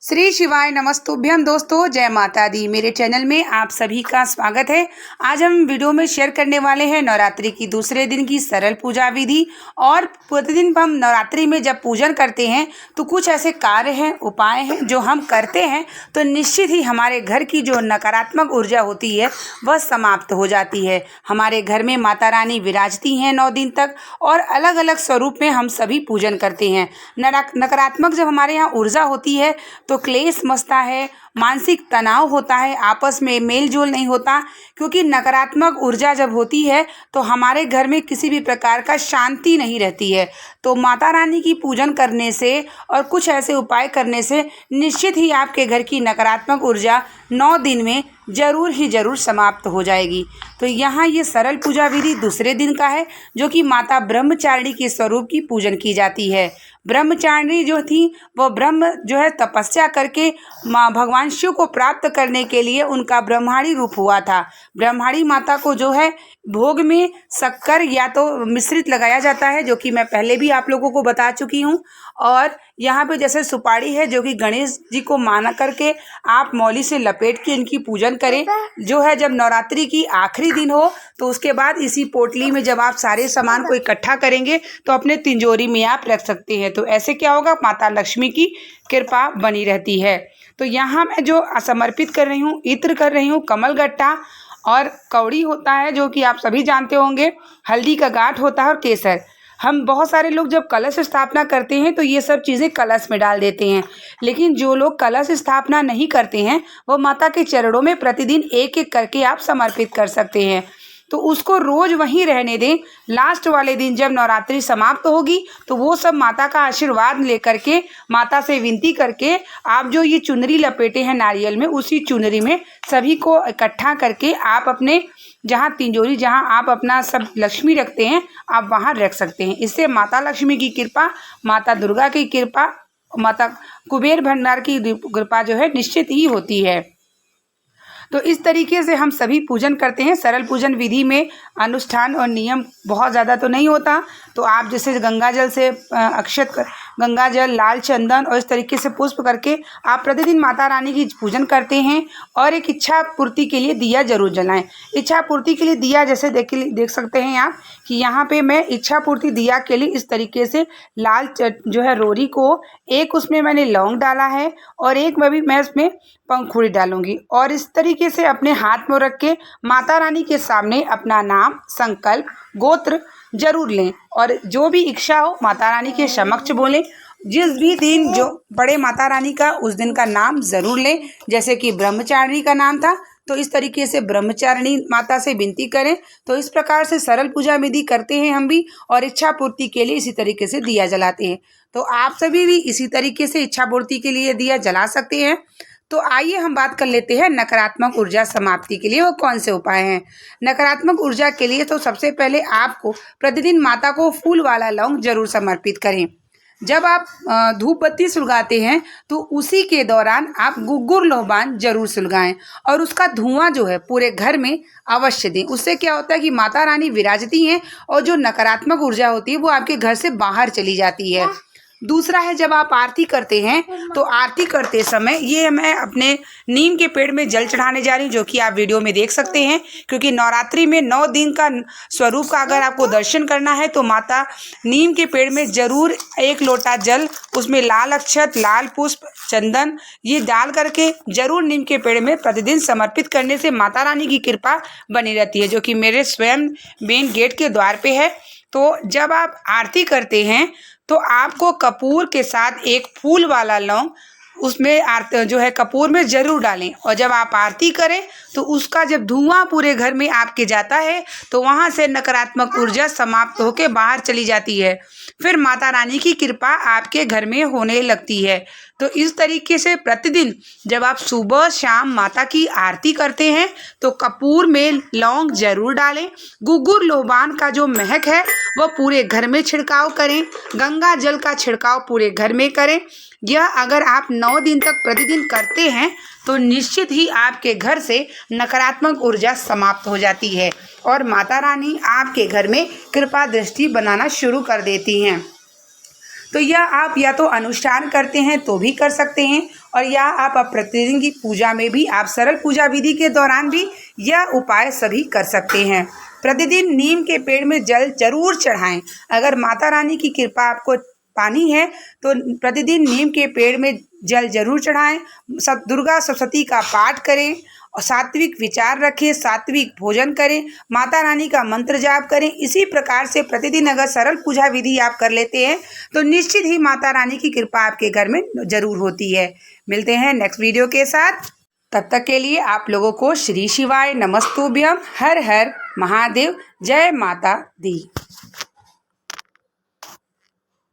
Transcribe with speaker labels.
Speaker 1: श्री शिवाय नमस्तुभ्यम। दोस्तों जय माता दी। मेरे चैनल में आप सभी का स्वागत है। आज हम वीडियो में शेयर करने वाले हैं नवरात्रि की दूसरे दिन की सरल पूजा विधि। और प्रतिदिन हम नवरात्रि में जब पूजन करते हैं तो कुछ ऐसे कार्य हैं, उपाय हैं जो हम करते हैं तो निश्चित ही हमारे घर की जो नकारात्मक ऊर्जा होती है वह समाप्त हो जाती है। हमारे घर में माता रानी विराजती हैं 9 दिन तक और अलग अलग स्वरूप में हम सभी पूजन करते हैं। नकारात्मक जब हमारे यहाँ ऊर्जा होती है तो क्लेश मचता है, मानसिक तनाव होता है, आपस में मेल जोल नहीं होता। क्योंकि नकारात्मक ऊर्जा जब होती है तो हमारे घर में किसी भी प्रकार का शांति नहीं रहती है। तो माता रानी की पूजन करने से और कुछ ऐसे उपाय करने से निश्चित ही आपके घर की नकारात्मक ऊर्जा 9 दिन में ज़रूर समाप्त हो जाएगी। तो यहाँ ये सरल पूजा विधि दूसरे दिन का है जो कि माता ब्रह्मचारिणी के स्वरूप की पूजन की जाती है। ब्रह्मचारिणी जो थी वो ब्रह्म जो है तपस्या करके भगवान शिव को प्राप्त करने के लिए उनका ब्रह्माणी रूप हुआ था। ब्रह्माणी माता को जो है भोग में शक्कर या तो मिश्रित लगाया जाता है, जो कि मैं पहले भी आप लोगों को बता चुकी हूँ। और यहाँ पे जैसे सुपारी है जो कि गणेश जी को माना करके आप मौली से लपेट के इनकी पूजन करें। जो है जब नवरात्रि की आखिरी दिन हो तो उसके बाद इसी पोटली में जब आप सारे सामान को इकट्ठा करेंगे तो अपने तिजोरी में आप रख सकते हैं। तो ऐसे क्या होगा, माता लक्ष्मी की कृपा बनी रहती है। तो यहाँ मैं जो समर्पित कर रही हूँ, इत्र कर रही हूँ, कमल गट्टा और कौड़ी होता है जो कि आप सभी जानते होंगे, हल्दी का गांठ होता है और केसर। हम बहुत सारे लोग जब कलश स्थापना करते हैं तो ये सब चीज़ें कलश में डाल देते हैं, लेकिन जो लोग कलश स्थापना नहीं करते हैं वो माता के चरणों में प्रतिदिन एक एक करके आप समर्पित कर सकते हैं। तो उसको रोज़ वहीं रहने दें। लास्ट वाले दिन जब नवरात्रि समाप्त होगी तो वो सब माता का आशीर्वाद लेकर के माता से विनती करके आप जो ये चुनरी लपेटे हैं नारियल में, उसी चुनरी में सभी को इकट्ठा करके आप अपने जहाँ तिजोरी, जहाँ आप अपना सब लक्ष्मी रखते हैं, आप वहाँ रख सकते हैं। इससे माता लक्ष्मी की कृपा, माता दुर्गा की कृपा, माता कुबेर भंडार की कृपा जो है निश्चित ही होती है। तो इस तरीके से हम सभी पूजन करते हैं। सरल पूजन विधि में अनुष्ठान और नियम बहुत ज़्यादा तो नहीं होता। तो आप जैसे गंगा जल से गंगा जल, लाल चंदन और इस तरीके से पुष्प करके आप प्रतिदिन माता रानी की पूजन करते हैं। और एक इच्छा पूर्ति के लिए दिया जरूर जलाएं। इच्छा पूर्ति के लिए दिया जैसे देख सकते हैं आप कि यहाँ पे मैं इच्छा पूर्ति दिया के लिए इस तरीके से लाल जो है रोरी को, एक उसमें मैंने लौंग डाला है और एक मैं उसमें पंखुड़ी डालूंगी। और इस तरीके से अपने हाथ में रख के माता रानी के सामने अपना नाम, संकल्प, गोत्र जरूर लें और जो भी इच्छा हो माता रानी के समक्ष बोलें। जिस भी दिन जो बड़े माता रानी का, उस दिन का नाम ज़रूर लें। जैसे कि ब्रह्मचारिणी का नाम था तो इस तरीके से ब्रह्मचारिणी माता से विनती करें। तो इस प्रकार से सरल पूजा विधि करते हैं हम भी और इच्छा पूर्ति के लिए इसी तरीके से दिया जलाते हैं। तो आप सभी भी इसी तरीके से इच्छा पूर्ति के लिए दिया जला सकते हैं। तो आइए हम बात कर लेते हैं नकारात्मक ऊर्जा समाप्ति के लिए वो कौन से उपाय हैं। नकारात्मक ऊर्जा के लिए तो सबसे पहले आपको प्रतिदिन माता को फूल वाला लौंग जरूर समर्पित करें। जब आप धूप बत्ती सुलगाते हैं तो उसी के दौरान आप गुग्गुर लोबान जरूर सुलगाएं और उसका धुआं जो है पूरे घर में अवश्य दें। उससे क्या होता है कि माता रानी विराजती हैं और जो नकारात्मक ऊर्जा होती है वो आपके घर से बाहर चली जाती है। दूसरा है, जब आप आरती करते हैं तो आरती करते समय ये मैं अपने नीम के पेड़ में जल चढ़ाने जा रही हूँ, जो कि आप वीडियो में देख सकते हैं। क्योंकि नवरात्रि में 9 दिन का स्वरूप का अगर आपको दर्शन करना है तो माता नीम के पेड़ में ज़रूर 1 लोटा जल, उसमें लाल अक्षत, लाल पुष्प, चंदन ये डाल करके जरूर नीम के पेड़ में प्रतिदिन समर्पित करने से माता रानी की कृपा बनी रहती है, जो कि मेरे स्वयं मेन गेट के द्वार पे है। तो जब आप आरती करते हैं तो आपको कपूर के साथ एक फूल वाला लौंग उसमें जो है कपूर में ज़रूर डालें। और जब आप आरती करें तो उसका जब धुआं पूरे घर में आपके जाता है तो वहाँ से नकारात्मक ऊर्जा समाप्त होकर बाहर चली जाती है। फिर माता रानी की कृपा आपके घर में होने लगती है। तो इस तरीके से प्रतिदिन जब आप सुबह शाम माता की आरती करते हैं तो कपूर में लौंग जरूर डालें। गुग्गुर लोबान का जो महक है वह पूरे घर में छिड़काव करें। गंगा जल का छिड़काव पूरे घर में करें। यह अगर आप 9 दिन तक प्रतिदिन करते हैं तो निश्चित ही आपके घर से नकारात्मक ऊर्जा समाप्त हो जाती है और माता रानी आपके घर में कृपा दृष्टि बनाना शुरू कर देती हैं। तो यह आप या तो अनुष्ठान करते हैं तो भी कर सकते हैं और या आप प्रतिदिन की पूजा में भी आप सरल पूजा विधि के दौरान भी यह उपाय सभी कर सकते हैं। प्रतिदिन नीम के पेड़ में जल जरूर चढ़ाएं। अगर माता रानी की कृपा आपको पानी है तो प्रतिदिन नीम के पेड़ में जल जरूर चढ़ाएं। सब दुर्गा सप्तशती का पाठ करें और सात्विक विचार रखें, सात्विक भोजन करें, माता रानी का मंत्र जाप करें। इसी प्रकार से प्रतिदिन अगर सरल पूजा विधि आप कर लेते हैं तो निश्चित ही माता रानी की कृपा आपके घर में जरूर होती है। मिलते हैं नेक्स्ट वीडियो के साथ। तब तक के लिए आप लोगों को श्री शिवाय नमस्तुभ्यम। हर हर महादेव। जय माता दी।